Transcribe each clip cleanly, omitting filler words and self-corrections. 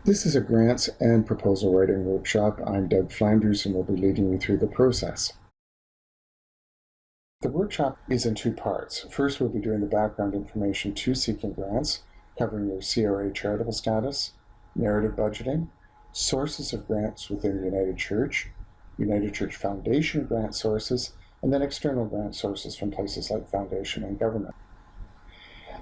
This is a grants and proposal writing workshop. I'm Doug Flanders and will be leading you through the process. The workshop is in two parts. First, we'll be doing the background information to seeking grants, covering your CRA charitable status, narrative budgeting, sources of grants within the United Church Foundation grant sources, and then external grant sources from places like foundation and government.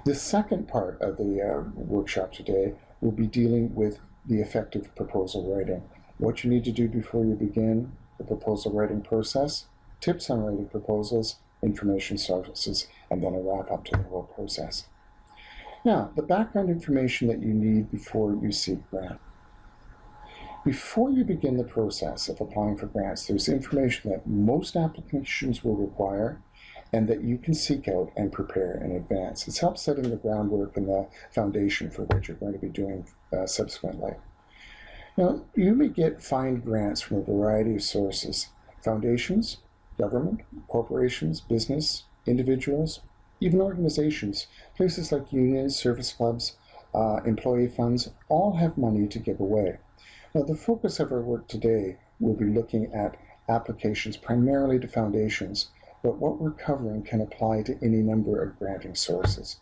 The second part of the workshop today will be dealing with the effective proposal writing, what you need to do before you begin the proposal writing process, tips on writing proposals, information sources, and then a wrap up to the whole process. Now, the background information that you need before you seek grant. Before you begin the process of applying for grants, there's information that most applications will require and that you can seek out and prepare in advance. It's helped setting the groundwork and the foundation for what you're going to be doing subsequently. Now, you may find grants from a variety of sources: foundations, government, corporations, business, individuals, even organizations. Places like unions, service clubs, employee funds, all have money to give away. Now, the focus of our work today will be looking at applications primarily to foundations, but what we're covering can apply to any number of granting sources.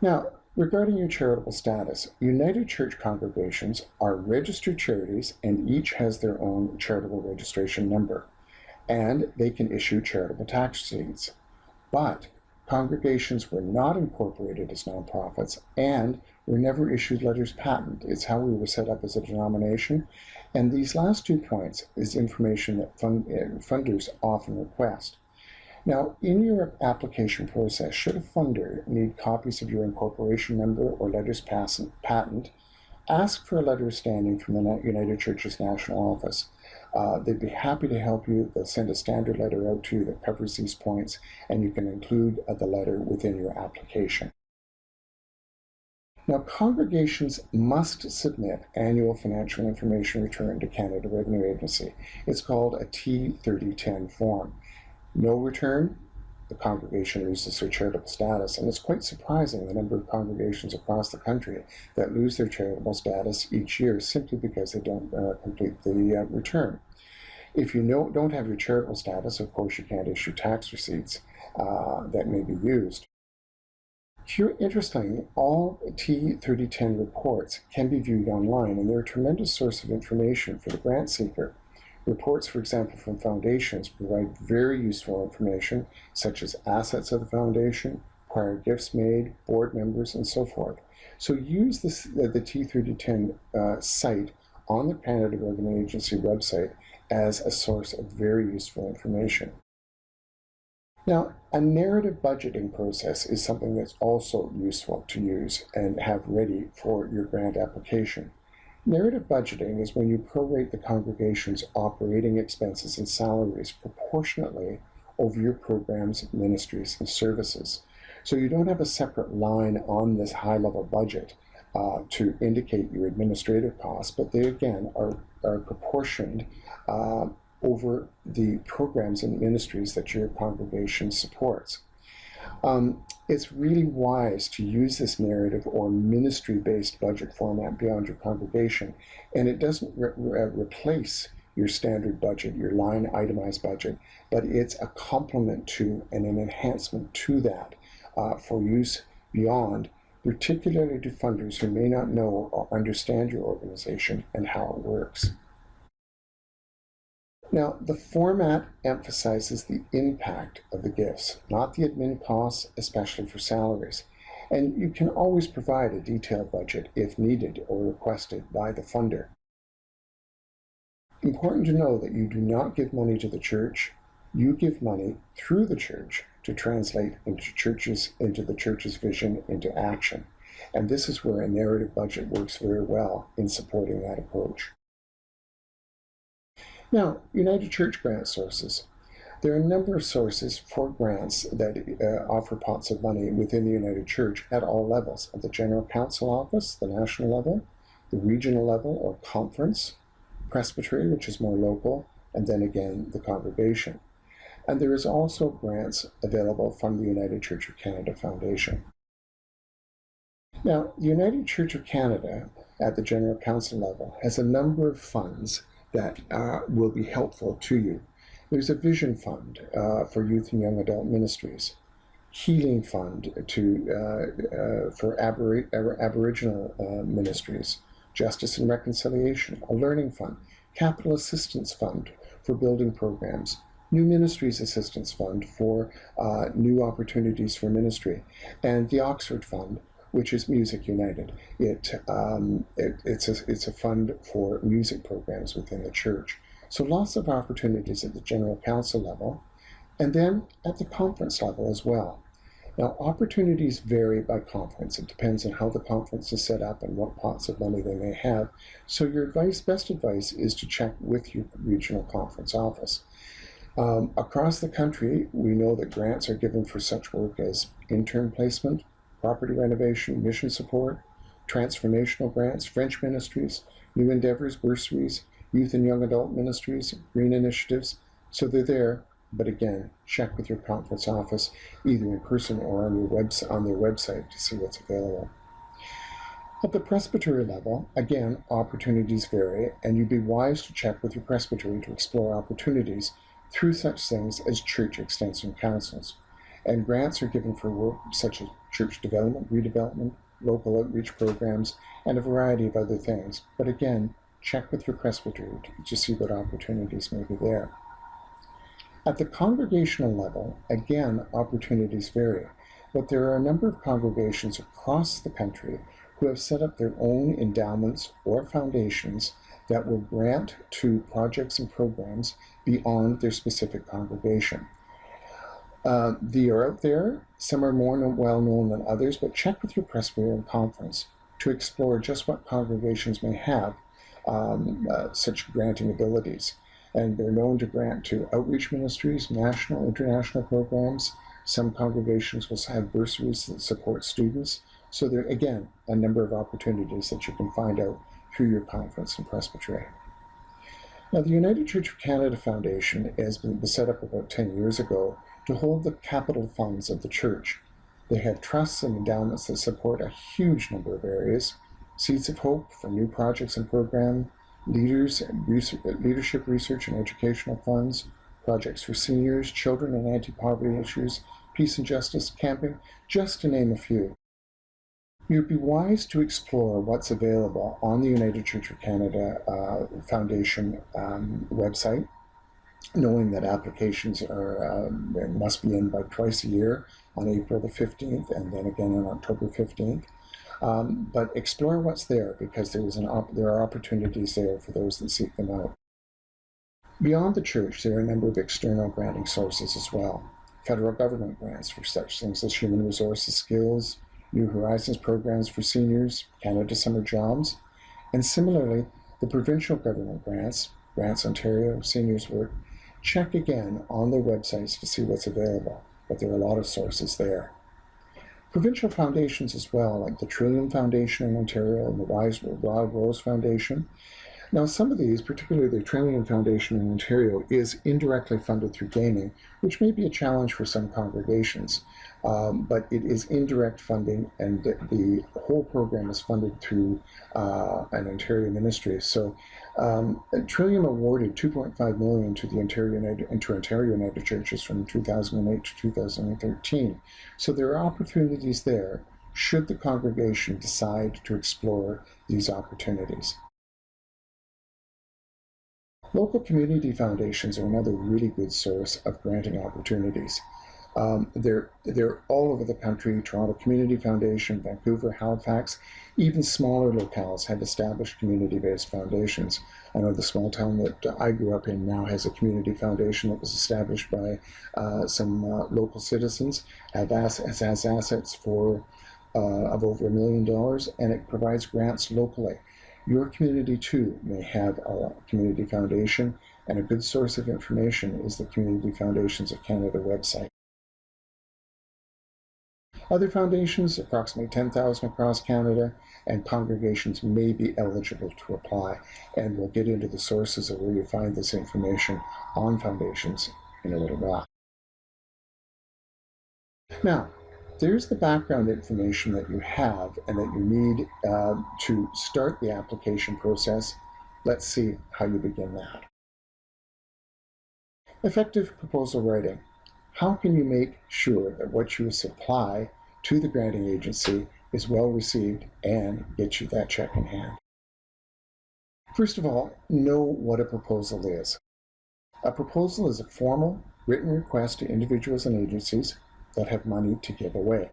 Now, regarding your charitable status, United Church congregations are registered charities and each has their own charitable registration number, and they can issue charitable tax receipts. But congregations were not incorporated as nonprofits and were never issued letters patent. It's how we were set up as a denomination. And these last 2 points is information that funders often request. Now, in your application process, should a funder need copies of your incorporation number or letters patent, ask for a letter of standing from the United Church's national office. They'd be happy to help you. They'll send a standard letter out to you that covers these points, and you can include the letter within your application. Now, congregations must submit annual financial information return to Canada Revenue Agency. It's called a T3010 form. No return, the congregation loses their charitable status, and it's quite surprising the number of congregations across the country that lose their charitable status each year simply because they don't complete the return. If you don't have your charitable status, of course you can't issue tax receipts that may be used. Interestingly, all T3010 reports can be viewed online, and they're a tremendous source of information for the grant seeker. Reports, for example, from foundations provide very useful information, such as assets of the foundation, prior gifts made, board members, and so forth. So use the T3010 site on the Canada Revenue Agency website as a source of very useful information. Now, a narrative budgeting process is something that's also useful to use and have ready for your grant application. Narrative budgeting is when you prorate the congregation's operating expenses and salaries proportionately over your programs, ministries, and services. So you don't have a separate line on this high-level budget to indicate your administrative costs, but they again are proportioned over the programs and ministries that your congregation supports. It's really wise to use this narrative or ministry-based budget format beyond your congregation, and it doesn't replace your standard budget, your line itemized budget, but it's a complement to and an enhancement to that for use beyond, particularly to funders who may not know or understand your organization and how it works. Now, the format emphasizes the impact of the gifts, not the admin costs, especially for salaries. And you can always provide a detailed budget if needed or requested by the funder. Important to know that you do not give money to the church. You give money through the church to translate into the church's vision into action. And this is where a narrative budget works very well in supporting that approach. Now, United Church grant sources. There are a number of sources for grants that offer pots of money within the United Church at all levels, at the General Council office, the national level, the regional level or conference, presbytery, which is more local, and then again the congregation. And there is also grants available from the United Church of Canada Foundation. Now, the United Church of Canada at the General Council level has a number of funds that will be helpful to you. There's a Vision Fund for youth and young adult ministries, Healing Fund for Aboriginal ministries, Justice and Reconciliation, a Learning Fund, Capital Assistance Fund for building programs, New Ministries Assistance Fund for new opportunities for ministry, and the Oxford Fund, which is Music United. It's a fund for music programs within the church. So lots of opportunities at the General Council level, and then at the conference level as well. Now, opportunities vary by conference. It depends on how the conference is set up and what pots of money they may have. So your best advice is to check with your regional conference office. Across the country, we know that grants are given for such work as intern placement, property renovation, mission support, transformational grants, French ministries, new endeavors, bursaries, youth and young adult ministries, green initiatives. So they're there, but again, check with your conference office, either in person or on their website to see what's available. At the presbytery level, again, opportunities vary, and you'd be wise to check with your presbytery to explore opportunities through such things as church extension councils. And grants are given for work such as church development, redevelopment, local outreach programs, and a variety of other things. But again, check with your presbytery to see what opportunities may be there. At the congregational level, again, opportunities vary, but there are a number of congregations across the country who have set up their own endowments or foundations that will grant to projects and programs beyond their specific congregation. They are out there. Some are more well known than others, but check with your Presbyterian conference to explore just what congregations may have such granting abilities. And they're known to grant to outreach ministries, national, international programs. Some congregations will have bursaries that support students. So there, again, a number of opportunities that you can find out through your conference and presbytery. Now, the United Church of Canada Foundation has been set up about 10 years ago to hold the capital funds of the church. They have trusts and endowments that support a huge number of areas: Seeds of Hope for new projects and programs, leadership research and educational funds, projects for seniors, children and anti-poverty issues, peace and justice, camping, just to name a few. You'd be wise to explore what's available on the United Church of Canada Foundation website, knowing that applications must be in by twice a year, on April the 15th and then again on October 15th. But explore what's there, because there are opportunities there for those that seek them out. Beyond the church, there are a number of external granting sources as well. Federal government grants for such things as human resources skills, New Horizons programs for seniors, Canada Summer Jobs, and similarly, the provincial government grants, Grants Ontario, Seniors Work. Check again on their websites to see what's available, but there are a lot of sources there. Provincial foundations as well, like the Trillium Foundation in Ontario and the Rod Rose Foundation. Now, some of these, particularly the Trillium Foundation in Ontario, is indirectly funded through gaming, which may be a challenge for some congregations, but it is indirect funding, and the whole program is funded through an Ontario ministry. So Trillium awarded $2.5 million to the Ontario United Churches from 2008 to 2013. So there are opportunities there should the congregation decide to explore these opportunities. Local community foundations are another really good source of granting opportunities. They're all over the country. Toronto Community Foundation, Vancouver, Halifax, even smaller locales have established community-based foundations. I know the small town that I grew up in now has a community foundation that was established by some local citizens, has assets of over $1 million, and it provides grants locally. Your community, too, may have a community foundation, and a good source of information is the Community Foundations of Canada website. Other foundations, approximately 10,000 across Canada, and congregations may be eligible to apply, and we'll get into the sources of where you find this information on foundations in a little while. Now, there's the background information that you have and that you need to start the application process. Let's see how you begin that. Effective proposal writing. How can you make sure that what you supply to the granting agency is well received and gets you that check in hand? First of all, know what a proposal is. A proposal is a formal, written request to individuals and agencies that have money to give away.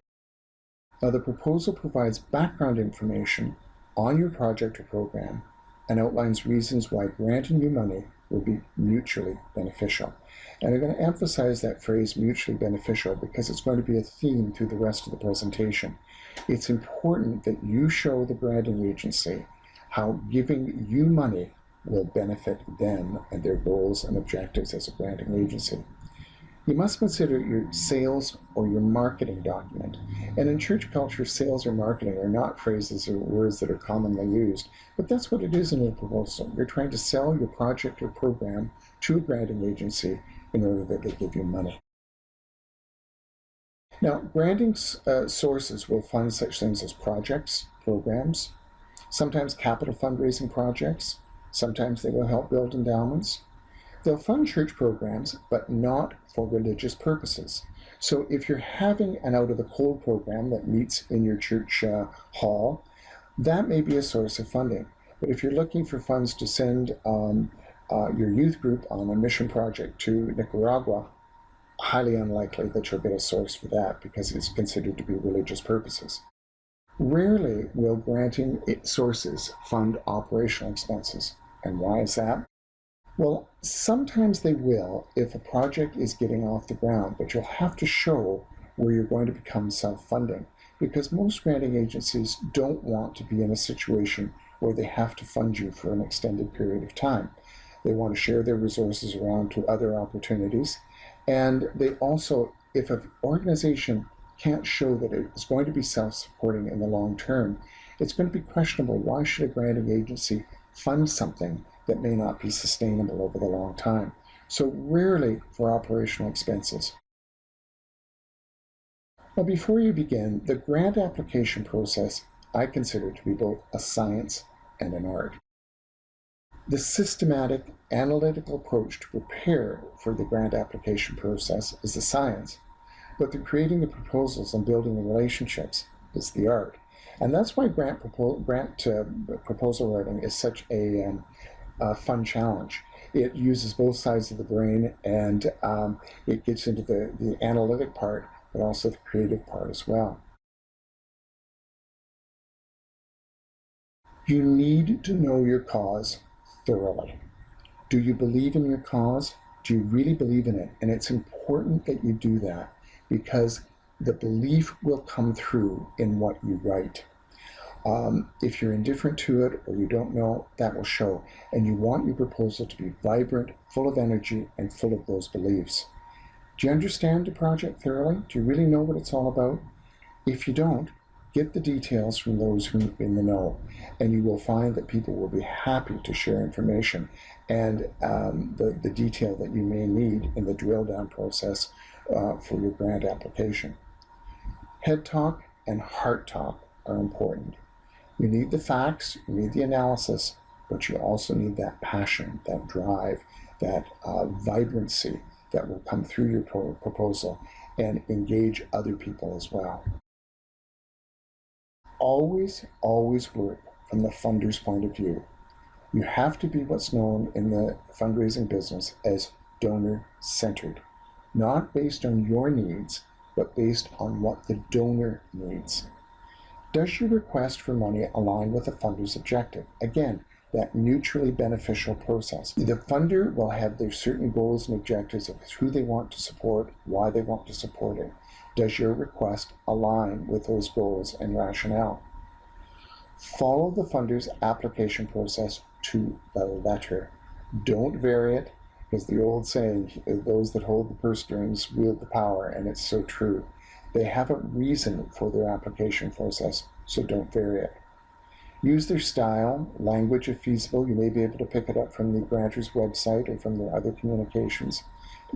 Now, the proposal provides background information on your project or program and outlines reasons why granting you money will be mutually beneficial. And I'm going to emphasize that phrase mutually beneficial because it's going to be a theme through the rest of the presentation. It's important that you show the granting agency how giving you money will benefit them and their goals and objectives as a granting agency. You must consider your sales or your marketing document. And in church culture, sales or marketing are not phrases or words that are commonly used, but that's what it is in a proposal. You're trying to sell your project or program to a granting agency in order that they give you money. Now, granting sources will fund such things as projects, programs, sometimes capital fundraising projects, sometimes they will help build endowments. They'll fund church programs, but not for religious purposes. So if you're having an out of the cold program that meets in your church hall, that may be a source of funding. But if you're looking for funds to send your youth group on a mission project to Nicaragua, highly unlikely that you'll get a source for that because it's considered to be religious purposes. Rarely will granting sources fund operational expenses. And why is that? Well, sometimes they will if a project is getting off the ground, but you'll have to show where you're going to become self-funding because most granting agencies don't want to be in a situation where they have to fund you for an extended period of time. They want to share their resources around to other opportunities. And they also, if an organization can't show that it is going to be self-supporting in the long term, it's going to be questionable. Why should a granting agency fund something that may not be sustainable over the long time? So rarely for operational expenses. Now, before you begin, the grant application process I consider to be both a science and an art. The systematic, analytical approach to prepare for the grant application process is the science, but the creating the proposals and building the relationships is the art. And that's why grant proposal writing is such a fun challenge. It uses both sides of the brain and it gets into the analytic part, but also the creative part as well. You need to know your cause thoroughly. Do you believe in your cause? Do you really believe in it? And it's important that you do that because the belief will come through in what you write. If you're indifferent to it or you don't know, that will show. And you want your proposal to be vibrant, full of energy, and full of those beliefs. Do you understand the project thoroughly? Do you really know what it's all about? If you don't, get the details from those who are in the know, and you will find that people will be happy to share information and the detail that you may need in the drill down process for your grant application. Head talk and heart talk are important. You need the facts, you need the analysis, but you also need that passion, that drive, that vibrancy that will come through your proposal and engage other people as well. Always work from the funder's point of view. You have to be what's known in the fundraising business as donor-centered, not based on your needs, but based on what the donor needs. Does your request for money align with the funder's objective? Again, that mutually beneficial process. The funder will have their certain goals and objectives of who they want to support, why they want to support it. Does your request align with those goals and rationale? Follow the funder's application process to the letter. Don't vary it, because the old saying, those that hold the purse strings wield the power, and it's so true. They have a reason for their application process, so don't vary it. Use their style, language if feasible. You may be able to pick it up from the grantor's website or from their other communications.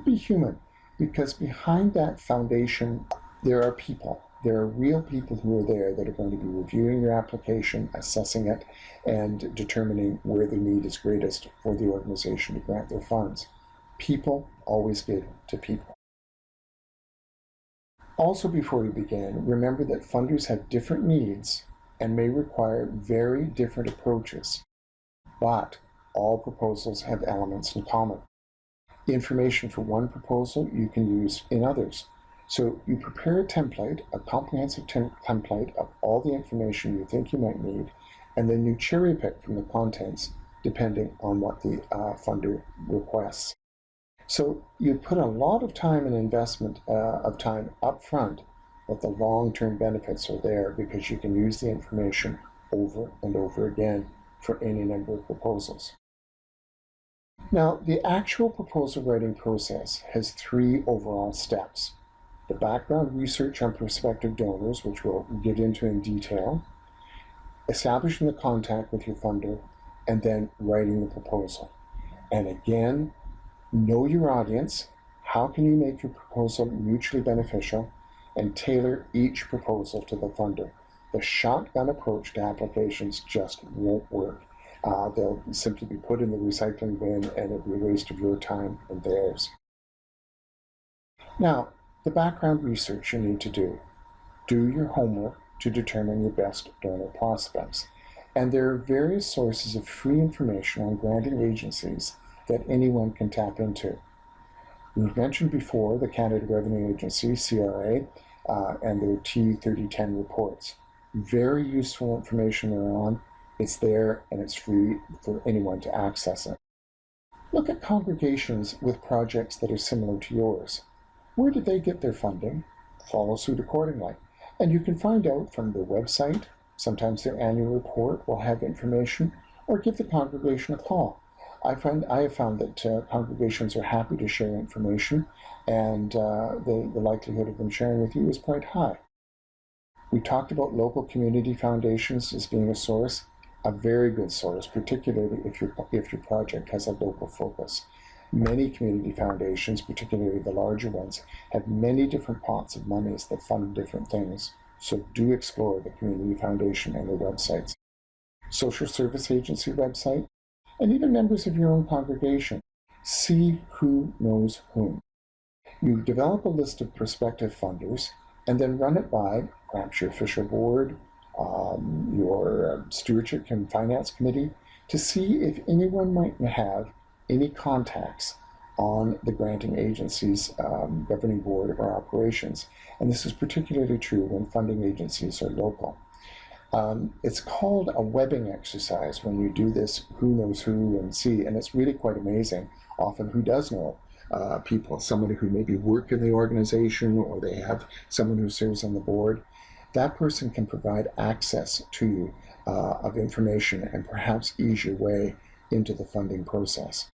Be human, because behind that foundation, there are people. there are real people who are there that are going to be reviewing your application, assessing it, and determining where the need is greatest for the organization to grant their funds. People always give to people. Also, before we begin, remember that funders have different needs and may require very different approaches, but all proposals have elements in common. The information for one proposal you can use in others. So you prepare a template, a comprehensive template of all the information you think you might need, and then you cherry pick from the contents depending on what the funder requests. So you put a lot of time and investment of time up front, but the long-term benefits are there because you can use the information over and over again for any number of proposals. Now, the actual proposal writing process has 3 overall steps. The background research on prospective donors, which we'll get into in detail, establishing the contact with your funder, and then writing the proposal. And again, know your audience. How can you make your proposal mutually beneficial and tailor each proposal to the funder? The shotgun approach to applications just won't work. They'll simply be put in the recycling bin and it'll be a waste of your time and theirs. Now, the background research you need to do. Do your homework to determine your best donor prospects. And there are various sources of free information on granting agencies that anyone can tap into. We've mentioned before the Canada Revenue Agency, CRA, and their T3010 reports. Very useful information they're on. It's there and it's free for anyone to access it. Look at congregations with projects that are similar to yours. Where did they get their funding? Follow suit accordingly. And you can find out from their website. Sometimes their annual report will have information, or give the congregation a call. I have found that congregations are happy to share information, and the likelihood of them sharing with you is quite high. We talked about local community foundations as being a source, a very good source, particularly if your project has a local focus. Many community foundations, particularly the larger ones, have many different pots of monies that fund different things, so do explore the community foundation and their websites. Social service agency website, and even members of your own congregation. See who knows whom. You develop a list of prospective funders and then run it by perhaps your official board, your stewardship and finance committee, to see if anyone might have any contacts on the granting agency's governing board or operations. And this is particularly true when funding agencies are local. It's called a webbing exercise when you do this who knows who and see, and it's really quite amazing often who does know people, somebody who maybe work in the organization or they have someone who serves on the board. That person can provide access to you of information and perhaps ease your way into the funding process.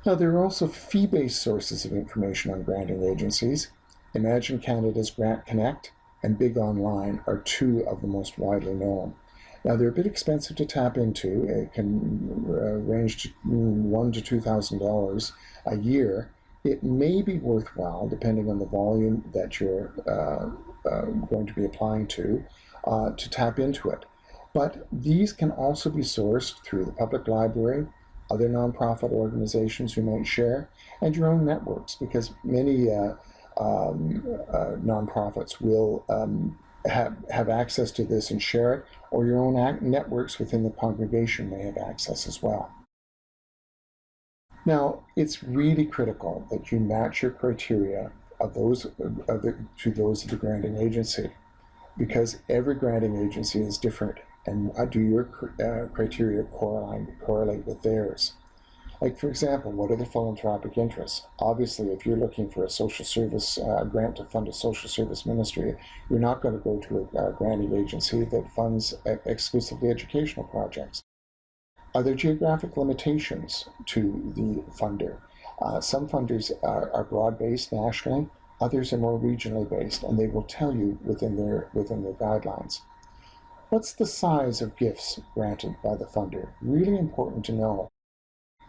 Now, there are also fee-based sources of information on granting agencies. Imagine Canada's Grant Connect and Big Online are 2 of the most widely known. Now, they're a bit expensive to tap into. It can range to $1,000 to $2,000 a year. It may be worthwhile, depending on the volume that you're going to be applying to tap into it. But these can also be sourced through the public library, other nonprofit organizations you might share, and your own networks, because many nonprofits will have access to this and share it, or your own networks within the congregation may have access as well. Now, it's really critical that you match your criteria to those of the granting agency, because every granting agency is different, and do your criteria correlate with theirs? Like, for example, what are the philanthropic interests? Obviously, if you're looking for a social service grant to fund a social service ministry, you're not going to go to a granting agency that funds exclusively educational projects. Are there geographic limitations to the funder? Some funders are broad-based nationally, others are more regionally based, and they will tell you within their guidelines. What's the size of gifts granted by the funder? Really important to know.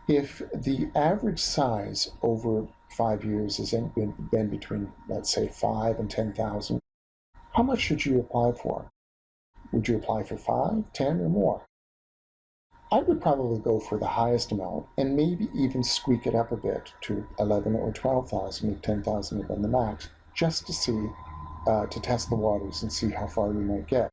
If the average size over 5 years has been between, let's say, $5,000 and $10,000, How much should you apply for? Would you apply for 5, 10, or more? I would probably go for the highest amount and maybe even squeak it up a bit to 11 or 12,000 if 10,000 had been the max, just to see, to test the waters and see how far we might get.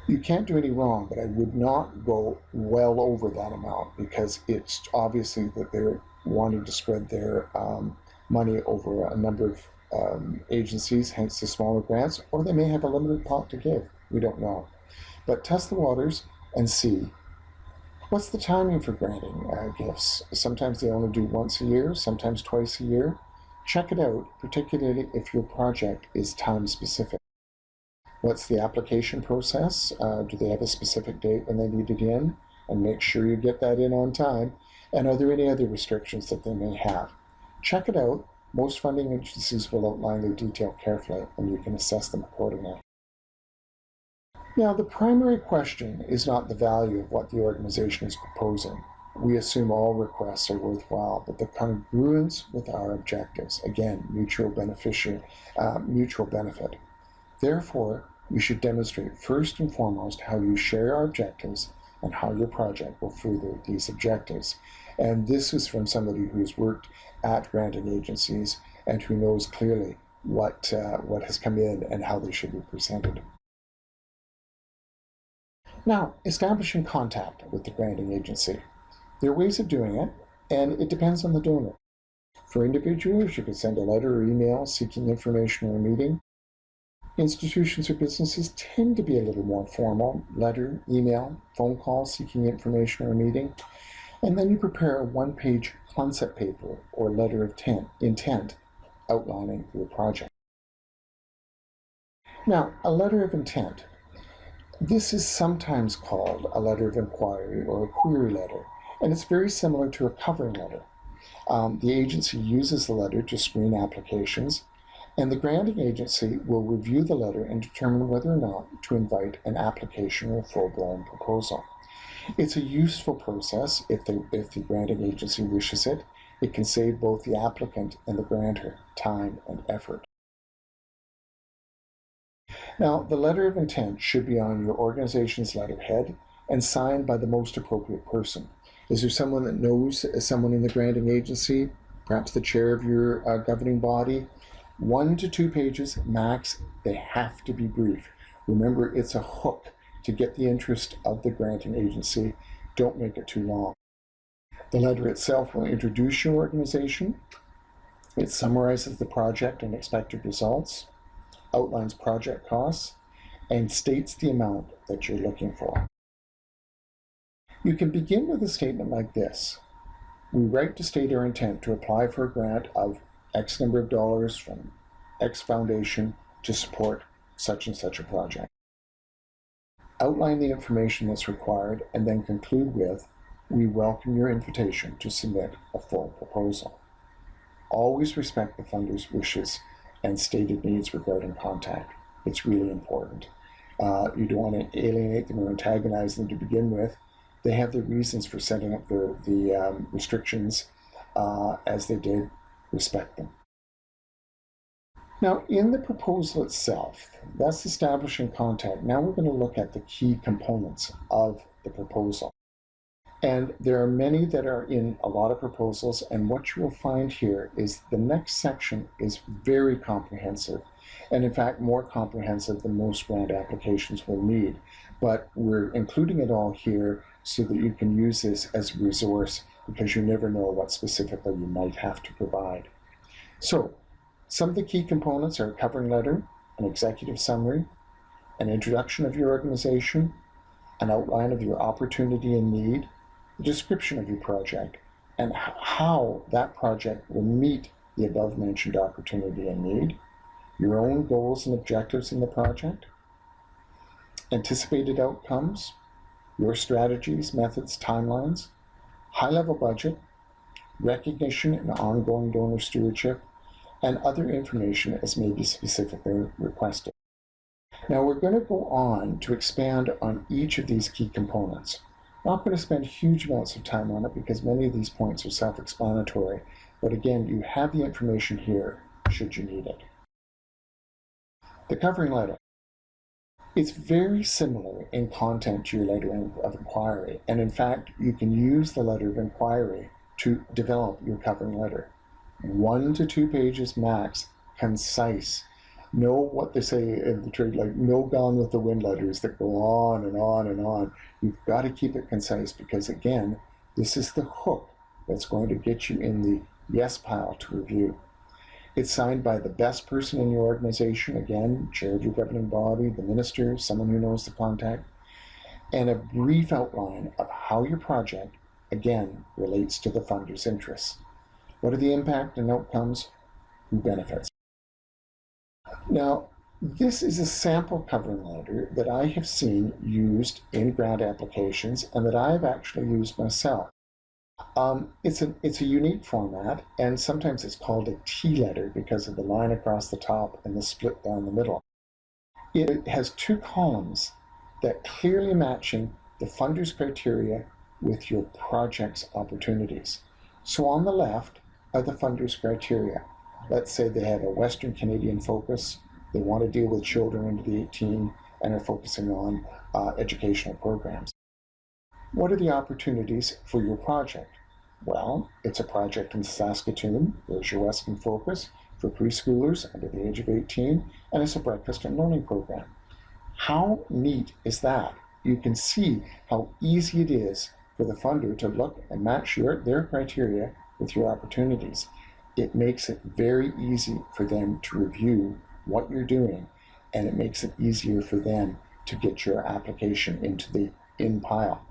You can't do any wrong, but I would not go well over that amount because it's obviously that they're wanting to spread their money over a number of agencies, hence the smaller grants, or they may have a limited pot to give. We don't know. But test the waters and see. What's the timing for granting gifts? Sometimes they only do once a year, sometimes twice a year. Check it out, particularly if your project is time specific. What's the application process? Do they have a specific date when they need it in? And make sure you get that in on time. And are there any other restrictions that they may have? Check it out. Most funding agencies will outline their detail carefully, and you can assess them accordingly. Now, the primary question is not the value of what the organization is proposing. We assume all requests are worthwhile, but the congruence with our objectives, again, mutual benefit. Therefore, you should demonstrate first and foremost how you share our objectives and how your project will further these objectives. And this is from somebody who's worked at granting agencies and who knows clearly what has come in and how they should be presented. Now, establishing contact with the granting agency. There are ways of doing it, and it depends on the donor. For individuals, you can send a letter or email seeking information or a meeting. Institutions or businesses tend to be a little more formal: letter, email, phone call seeking information or a meeting. And then you prepare a one-page concept paper or letter of intent outlining your project. Now, a letter of intent. This is sometimes called a letter of inquiry or a query letter, and it's very similar to a covering letter. The agency uses the letter to screen applications, and the granting agency will review the letter and determine whether or not to invite an application or a full-blown proposal. It's a useful process if the granting agency wishes it. It can save both the applicant and the grantor time and effort. Now, the letter of intent should be on your organization's letterhead and signed by the most appropriate person. Is there someone that knows someone in the granting agency, perhaps the chair of your governing body? 1 to 2 pages max. They have to be brief. Remember, it's a hook to get the interest of the granting agency. Don't make it too long. The letter itself will introduce your organization. It summarizes the project and expected results, outlines project costs, and states the amount that you're looking for. You can begin with a statement like this. We write to state our intent to apply for a grant of X number of dollars from X foundation to support such and such a project. Outline the information that's required and then conclude with, we welcome your invitation to submit a full proposal. Always respect the funder's wishes and stated needs regarding contact. It's really important. You don't want to alienate them or antagonize them to begin with. They have their reasons for setting up the restrictions as they did. Respect them. Now, in the proposal itself, that's establishing contact. Now we're going to look at the key components of the proposal. And there are many that are in a lot of proposals, and what you will find here is the next section is very comprehensive, and in fact more comprehensive than most grant applications will need. But we're including it all here so that you can use this as a resource, because you never know what specifically you might have to provide. So, some of the key components are a covering letter, an executive summary, an introduction of your organization, an outline of your opportunity and need, a description of your project, and how that project will meet the above-mentioned opportunity and need, your own goals and objectives in the project, anticipated outcomes, your strategies, methods, timelines, high-level budget, recognition and ongoing donor stewardship, and other information as may be specifically requested. Now we're going to go on to expand on each of these key components. I'm not going to spend huge amounts of time on it because many of these points are self-explanatory, but again, you have the information here should you need it. The covering letter. It's very similar in content to your letter of inquiry, and in fact, you can use the letter of inquiry to develop your covering letter. 1 to 2 pages max, concise. No, what they say in the trade, like no Gone with the Wind letters that go on and on and on. You've got to keep it concise because, again, this is the hook that's going to get you in the yes pile to review. It's signed by the best person in your organization, again, chair of your governing body, the minister, someone who knows the contact, and a brief outline of how your project, again, relates to the funder's interests. What are the impact and outcomes? Who benefits? Now, this is a sample covering letter that I have seen used in grant applications and that I've actually used myself. It's a unique format, and sometimes it's called a T letter because of the line across the top and the split down the middle. It has 2 columns that clearly matching the funder's criteria with your project's opportunities. So on the left are the funder's criteria. Let's say they have a Western Canadian focus, they want to deal with children under the 18 and are focusing on educational programs. What are the opportunities for your project? Well, it's a project in Saskatoon. There's your Western focus for preschoolers under the age of 18, and it's a breakfast and learning program. How neat is that? You can see how easy it is for the funder to look and match their criteria with your opportunities. It makes it very easy for them to review what you're doing, and it makes it easier for them to get your application into the in pile.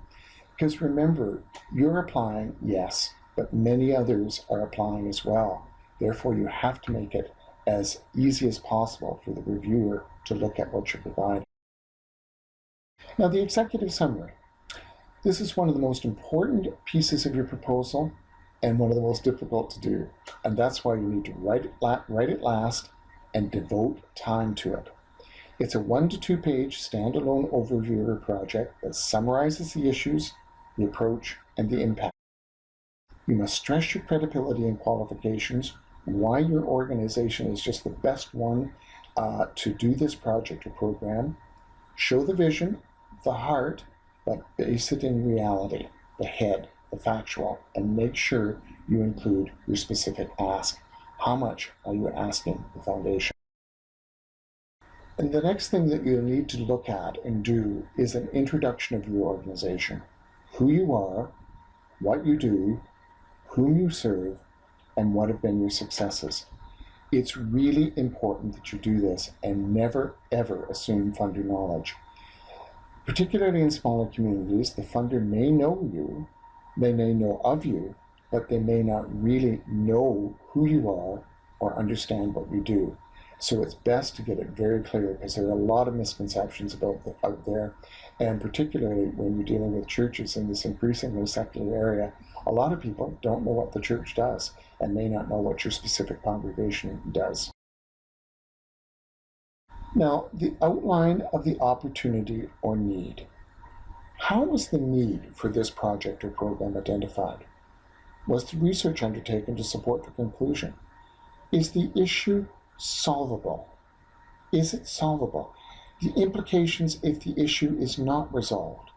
Because remember, you're applying, yes, but many others are applying as well. Therefore, you have to make it as easy as possible for the reviewer to look at what you're providing. Now, the executive summary. This is one of the most important pieces of your proposal and one of the most difficult to do. And that's why you need to write it last and devote time to it. It's a 1 to 2 page standalone overview of your project that summarizes the issues, the approach, and the impact. You must stress your credibility and qualifications, why your organization is just the best one to do this project or program. Show the vision, the heart, but base it in reality, the head, the factual, and make sure you include your specific ask. How much are you asking the foundation? And the next thing that you'll need to look at and do is an introduction of your organization. Who you are, what you do, whom you serve, and what have been your successes. It's really important that you do this and never, ever assume funder knowledge. Particularly in smaller communities, the funder may know you, they may know of you, but they may not really know who you are or understand what you do. So it's best to get it very clear because there are a lot of misconceptions out there, and particularly when you're dealing with churches in this increasingly secular area, a lot of people don't know what the church does and may not know what your specific congregation does. Now, the outline of the opportunity or need. How was the need for this project or program identified? Was the research undertaken to support the conclusion? Is the issue solvable? Is it solvable? The implications if the issue is not resolved.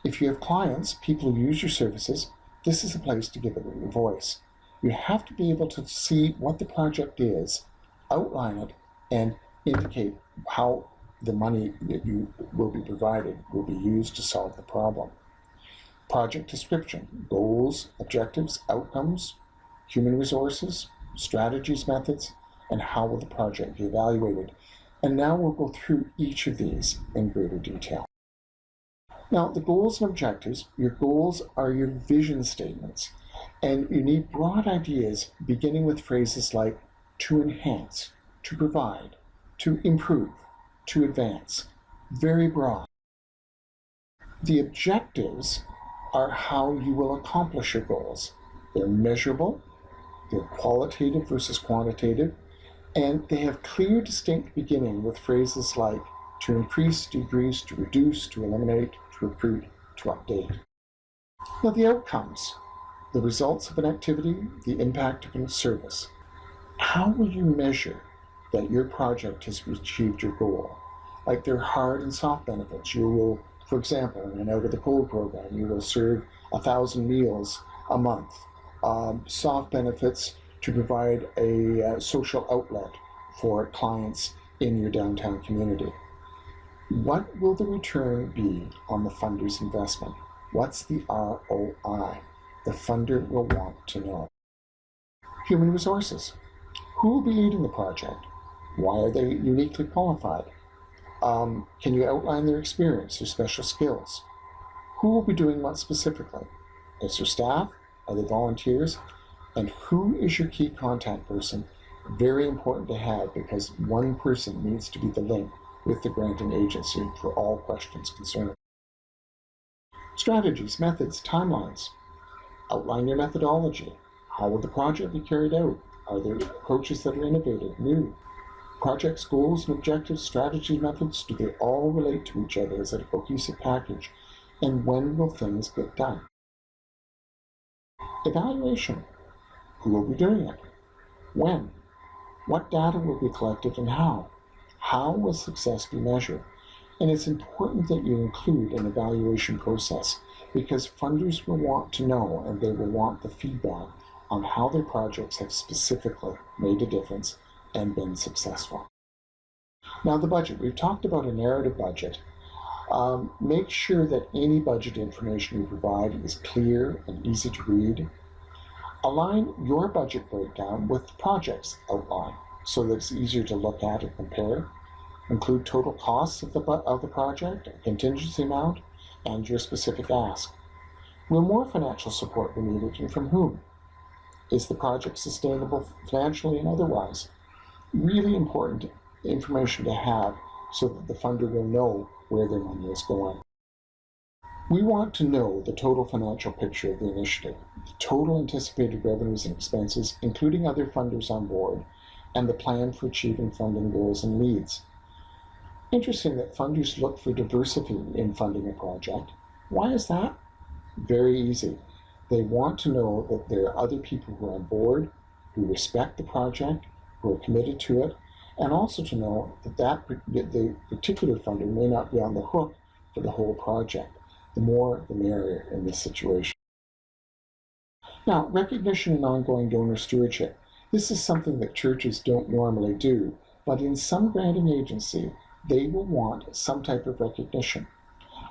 If you have clients, people who use your services, this is a place to give it a voice. You have to be able to see what the project is, outline it, and indicate how the money that you will be provided will be used to solve the problem. Project description, goals, objectives, outcomes, human resources, strategies, methods, and how will the project be evaluated. And now we'll go through each of these in greater detail. Now, the goals and objectives, your goals are your vision statements, and you need broad ideas beginning with phrases like to enhance, to provide, to improve, to advance. Very broad. The objectives are how you will accomplish your goals. They're measurable, they're qualitative versus quantitative, and they have clear, distinct beginning with phrases like to increase, decrease, to reduce, to eliminate, to recruit, to update. Now, the outcomes, the results of an activity, the impact of a service. How will you measure that your project has achieved your goal? Like their hard and soft benefits. You will, for example, in an Out of the Cold program, you will serve 1,000 meals a month. Soft benefits to provide a social outlet for clients in your downtown community. What will the return be on the funder's investment? What's the ROI? The funder will want to know. Human resources. Who will be leading the project? Why are they uniquely qualified? Can you outline their experience, their special skills? Who will be doing what specifically? Is there staff? Are there volunteers? And who is your key contact person? Very important to have, because one person needs to be the link with the granting agency for all questions concerned. Strategies, methods, timelines. Outline your methodology. How will the project be carried out? Are there approaches that are innovative, new? Project's goals and objectives, strategy, methods, do they all relate to each other? Is it a cohesive package? And when will things get done? Evaluation. Who will be doing it? When? What data will be collected and how? How will success be measured? And it's important that you include an evaluation process, because funders will want to know, and they will want the feedback on how their projects have specifically made a difference and been successful. Now, the budget. We've talked about a narrative budget. Make sure that any budget information you provide is clear and easy to read. Align your budget breakdown with the project's outline so that it's easier to look at and compare. Include total costs of the project, a contingency amount, and your specific ask. Will more financial support be needed, and from whom? Is the project sustainable financially and otherwise? Really important information to have so that the funder will know where their money is going. We want to know the total financial picture of the initiative, the total anticipated revenues and expenses, including other funders on board, and the plan for achieving funding goals and needs. Interesting that funders look for diversity in funding a project. Why is that? Very easy. They want to know that there are other people who are on board, who respect the project, who are committed to it, and also to know that the particular funder may not be on the hook for the whole project. The more, the merrier in this situation. Now, recognition and ongoing donor stewardship. This is something that churches don't normally do, but in some granting agency, they will want some type of recognition.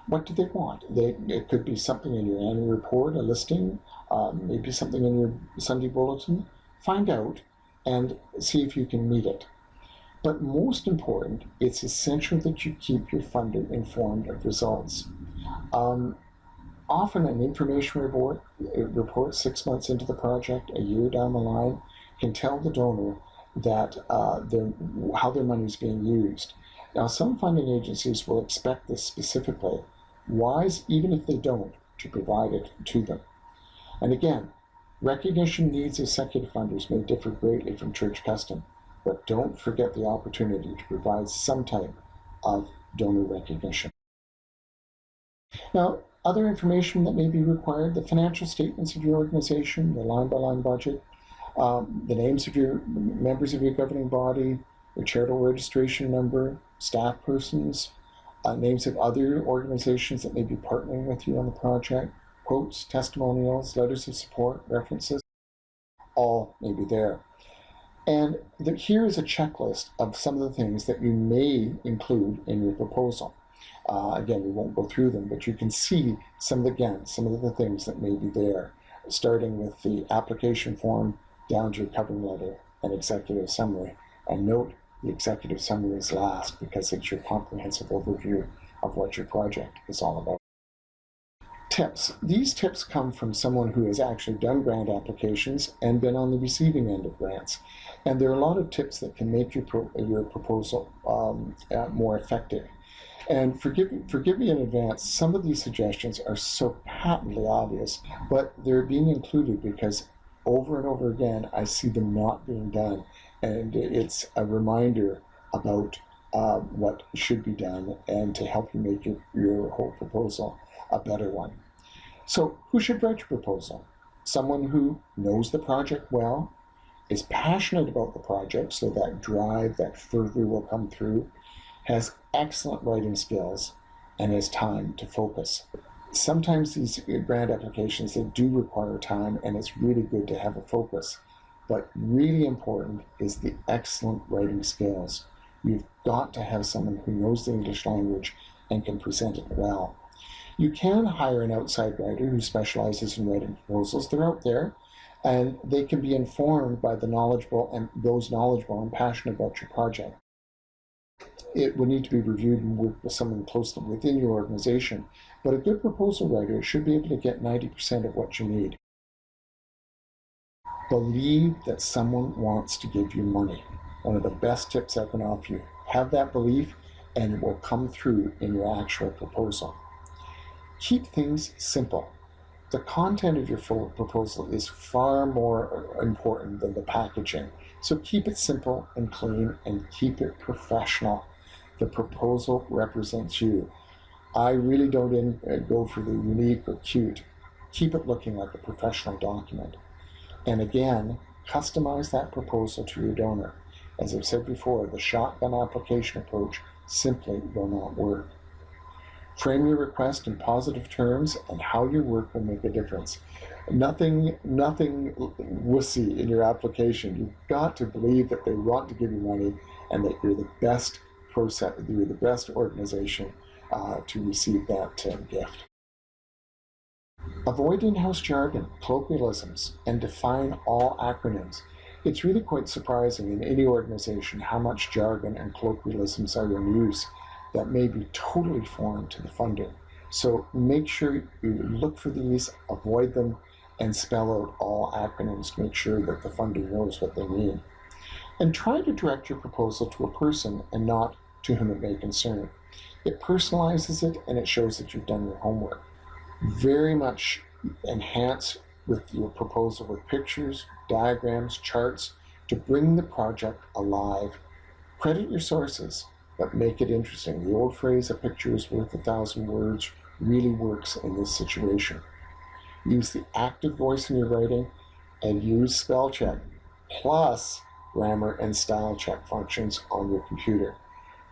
What do they want? It could be something in your annual report, a listing, maybe something in your Sunday bulletin. Find out and see if you can meet it. But most important, it's essential that you keep your funder informed of results. Often an information report 6 months into the project, a year down the line, can tell the donor that how their money is being used. Now, some funding agencies will expect this specifically. Wise, even if they don't, to provide it to them. And again, recognition needs of secular funders may differ greatly from church custom, but don't forget the opportunity to provide some type of donor recognition. Now, other information that may be required, the financial statements of your organization, the line-by-line budget, the names of your members of your governing body, your charitable registration number, staff persons, names of other organizations that may be partnering with you on the project, quotes, testimonials, letters of support, references, all may be there. And here is a checklist of some of the things that you may include in your proposal. Again, we won't go through them, but you can see some of the things that may be there, starting with the application form down to your covering letter and executive summary. And note, the executive summary is last because it's your comprehensive overview of what your project is all about. Tips. These tips come from someone who has actually done grant applications and been on the receiving end of grants. And there are a lot of tips that can make your proposal more effective. And forgive me in advance, some of these suggestions are so patently obvious, but they're being included because over and over again, I see them not being done. And it's a reminder about what should be done and to help you make your whole proposal a better one. So who should write your proposal? Someone who knows the project well, is passionate about the project, so that drive, that fervor will come through, has excellent writing skills, and has time to focus. Sometimes these grant applications, they do require time, and it's really good to have a focus. But really important is the excellent writing skills. You've got to have someone who knows the English language and can present it well. You can hire an outside writer who specializes in writing proposals. They're out there, and they can be informed by those knowledgeable and passionate about your project. It would need to be reviewed and work with someone closely within your organization, but a good proposal writer should be able to get 90% of what you need. Believe that someone wants to give you money. One of the best tips I can offer you. Have that belief, and it will come through in your actual proposal. Keep things simple. The content of your proposal is far more important than the packaging. So keep it simple and clean, and keep it professional. The proposal represents you. I really don't go for the unique or cute. Keep it looking like a professional document. And again, customize that proposal to your donor. As I've said before, the shotgun application approach simply will not work. Frame your request in positive terms, and how your work will make a difference. Nothing wussy in your application. You've got to believe that they want to give you money, and that you're the best organization to receive that gift. Avoid in-house jargon, colloquialisms, and define all acronyms. It's really quite surprising in any organization how much jargon and colloquialisms are in use that may be totally foreign to the funder. So make sure you look for these, avoid them, and spell out all acronyms to make sure that the funder knows what they mean. And try to direct your proposal to a person and not to whom it may concern. It personalizes it, and it shows that you've done your homework. Very much enhance with your proposal with pictures, diagrams, charts to bring the project alive. Credit your sources, but make it interesting. The old phrase, a picture is worth 1,000 words, really works in this situation. Use the active voice in your writing, and use spell check, plus grammar and style check functions on your computer.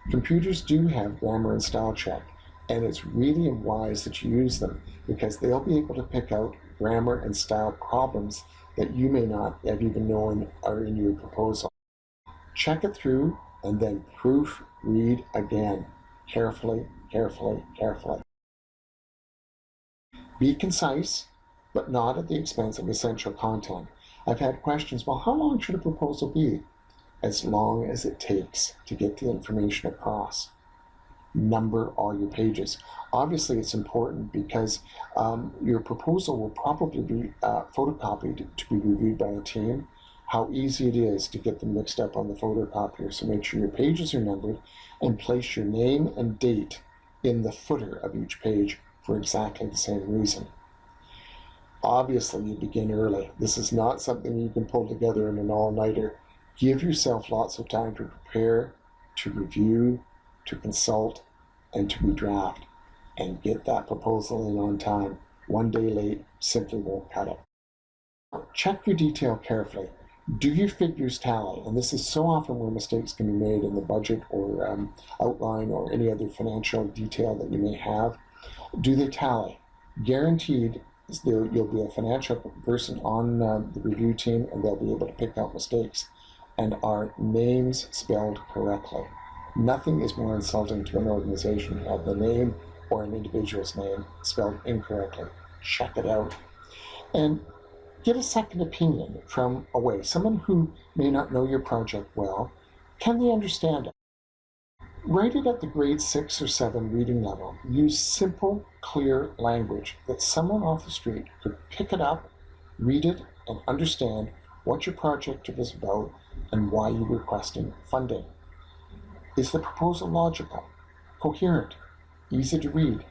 Computers do have grammar and style check, and it's really wise that you use them, because they'll be able to pick out grammar and style problems that you may not have even known are in your proposal. Check it through, and then proofread again, carefully, carefully, carefully. Be concise, but not at the expense of essential content. I've had questions, well, how long should a proposal be? As long as it takes to get the information across. Number all your pages. Obviously, it's important because your proposal will probably be photocopied to be reviewed by a team. How easy it is to get them mixed up on the photocopier. So make sure your pages are numbered, and place your name and date in the footer of each page for exactly the same reason. Obviously, you begin early. This is not something you can pull together in an all-nighter. Give yourself lots of time to prepare, to review, to consult, and to redraft, and get that proposal in on time. One day late simply won't cut it. Check your detail carefully. Do your figures tally? And this is so often where mistakes can be made in the budget or outline or any other financial detail that you may have. Do they tally? Guaranteed, you'll be a financial person on the review team, and they'll be able to pick out mistakes. And are names spelled correctly? Nothing is more insulting to an organization to have the name or an individual's name spelled incorrectly. Check it out. And get a second opinion from someone who may not know your project well. Can they understand it? Write it at the grade 6 or 7 reading level. Use simple, clear language that someone off the street could pick it up, read it, and understand what your project is about and why you're requesting funding. Is the proposal logical, coherent, easy to read?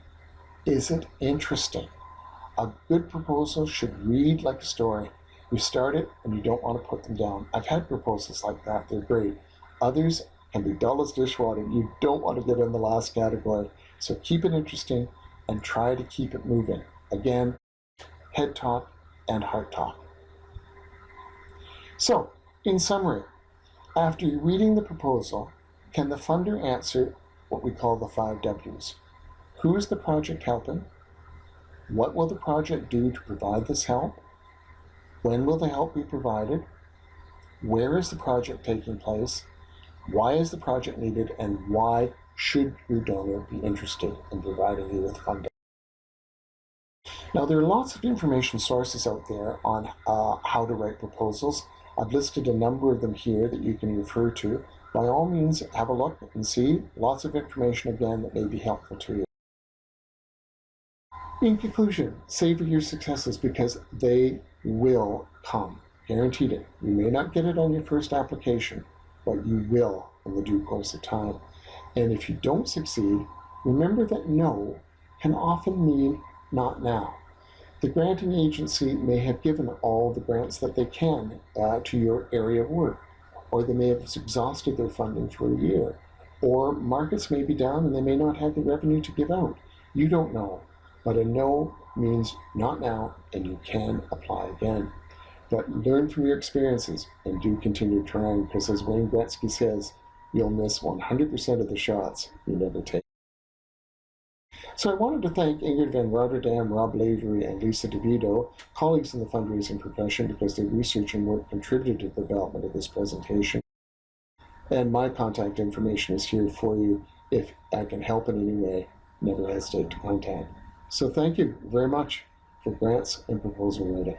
Is it interesting? A good proposal should read like a story. You start it and you don't want to put them down. I've had proposals like that. They're great. Others can be dull as dishwater. You don't want to get in the last category. So keep it interesting and try to keep it moving. Again, head talk and heart talk. So, in summary, after reading the proposal, can the funder answer what we call the 5 W's. Who is the project helping? What will the project do to provide this help? When will the help be provided? Where is the project taking place? Why is the project needed, and why should your donor be interested in providing you with funding? Now, there are lots of information sources out there on how to write proposals. I've listed a number of them here that you can refer to. By all means, have a look and see. Lots of information, again, that may be helpful to you. In conclusion, savor your successes because they will come. Guaranteed it. You may not get it on your first application, but you will in the due course of time. And if you don't succeed, remember that no can often mean not now. The granting agency may have given all the grants that they can to your area of work, or they may have exhausted their funding for a year, or markets may be down and they may not have the revenue to give out. You don't know, but a no means not now, and you can apply again. But learn from your experiences and do continue trying, because as Wayne Gretzky says, you'll miss 100% of the shots you never take. So I wanted to thank Ingrid van Rotterdam, Rob Lavery, and Lisa DeVito, colleagues in the fundraising profession, because their research and work contributed to the development of this presentation. And my contact information is here for you. If I can help in any way, never hesitate to contact. So thank you very much for grants and proposal writing.